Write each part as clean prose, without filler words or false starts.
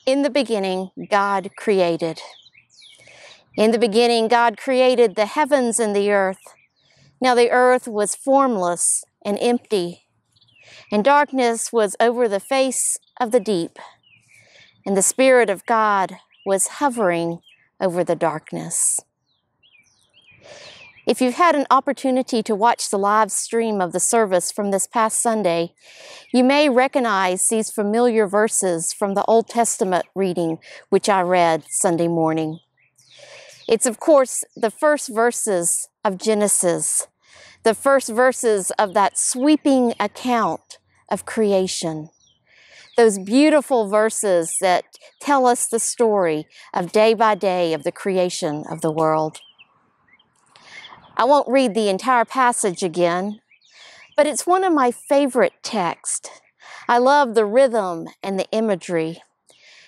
In the beginning, God created. In the beginning, God created the heavens and the earth. Now the earth was formless and empty, and darkness was over the face of the deep, and the Spirit of God was hovering over the darkness. If you've had an opportunity to watch the live stream of the service from this past Sunday, you may recognize these familiar verses from the Old Testament reading, which I read Sunday morning. It's, of course, the first verses of Genesis, the first verses of that sweeping account of creation. Those beautiful verses that tell us the story of day by day of the creation of the world. I won't read the entire passage again, but it's one of my favorite texts. I love the rhythm and the imagery.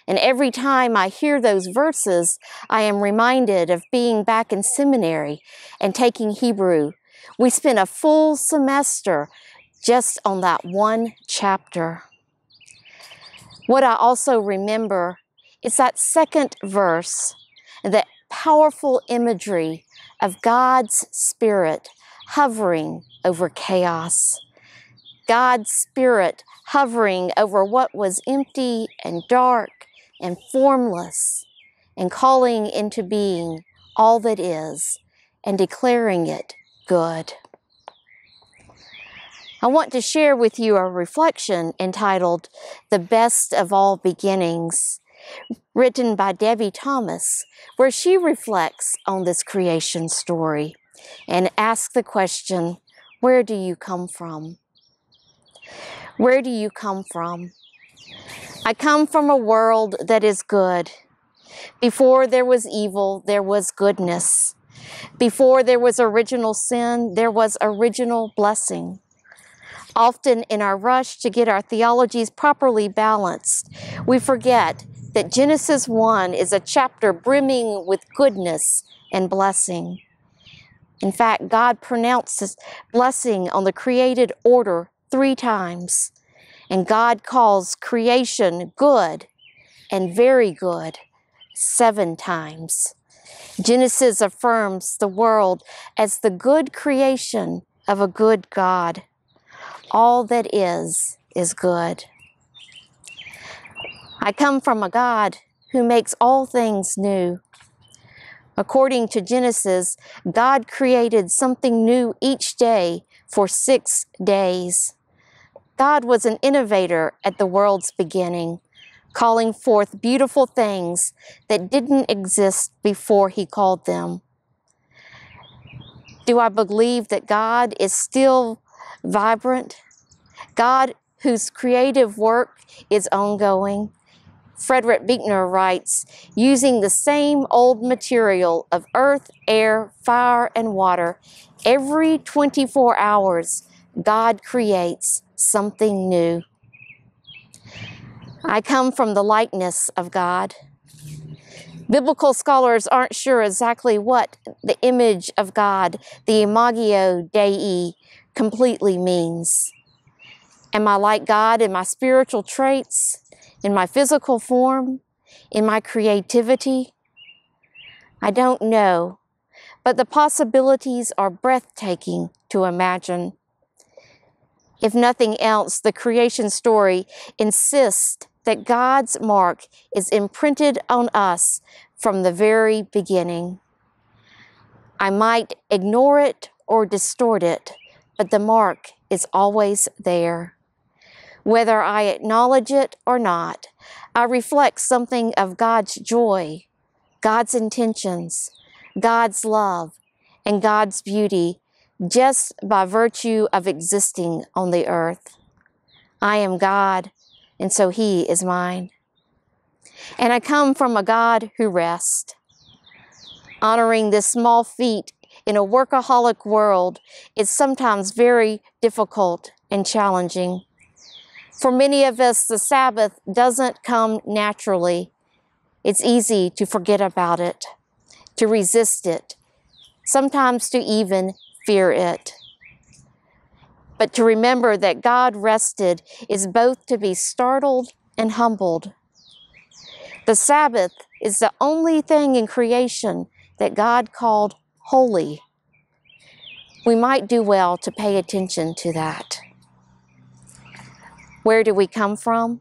And every time I hear those verses, I am reminded of being back in seminary and taking Hebrew. We spent a full semester just on that one chapter. What I also remember is that second verse, the powerful imagery of God's Spirit hovering over chaos. God's Spirit hovering over what was empty and dark and formless, and calling into being all that is and declaring it good. I want to share with you a reflection entitled "The Best of All Beginnings," written by Debbie Thomas, where she reflects on this creation story and asks the question, where do you come from? Where do you come from? I come from a world that is good. Before there was evil, there was goodness. Before there was original sin, there was original blessing. Often in our rush to get our theologies properly balanced, we forget that Genesis 1 is a chapter brimming with goodness and blessing. In fact, God pronounces blessing on the created order 3 times, and God calls creation good and very good 7 times. Genesis affirms the world as the good creation of a good God. All that is good. I come from a God who makes all things new. According to Genesis, God created something new each day for 6 days. God was an innovator at the world's beginning, calling forth beautiful things that didn't exist before He called them. Do I believe that God is still vibrant? God, whose creative work is ongoing. Frederick Buechner writes, using the same old material of earth, air, fire, and water, every 24 hours, God creates something new. I come from the likeness of God. Biblical scholars aren't sure exactly what the image of God, the imago Dei, completely means. Am I like God in my spiritual traits, in my physical form, in my creativity? I don't know, but the possibilities are breathtaking to imagine. If nothing else, the creation story insists that God's mark is imprinted on us from the very beginning. I might ignore it or distort it, but the mark is always there. Whether I acknowledge it or not, I reflect something of God's joy, God's intentions, God's love, and God's beauty just by virtue of existing on the earth. I am God, and so He is mine. And I come from a God who rests. Honoring this small feat in a workaholic world is sometimes very difficult and challenging. For many of us, the Sabbath doesn't come naturally. It's easy to forget about it, to resist it, sometimes to even fear it. But to remember that God rested is both to be startled and humbled. The Sabbath is the only thing in creation that God called holy. We might do well to pay attention to that. Where do we come from?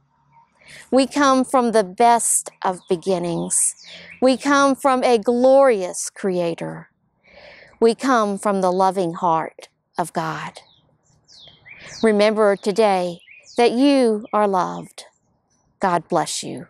We come from the best of beginnings. We come from a glorious Creator. We come from the loving heart of God. Remember today that you are loved. God bless you.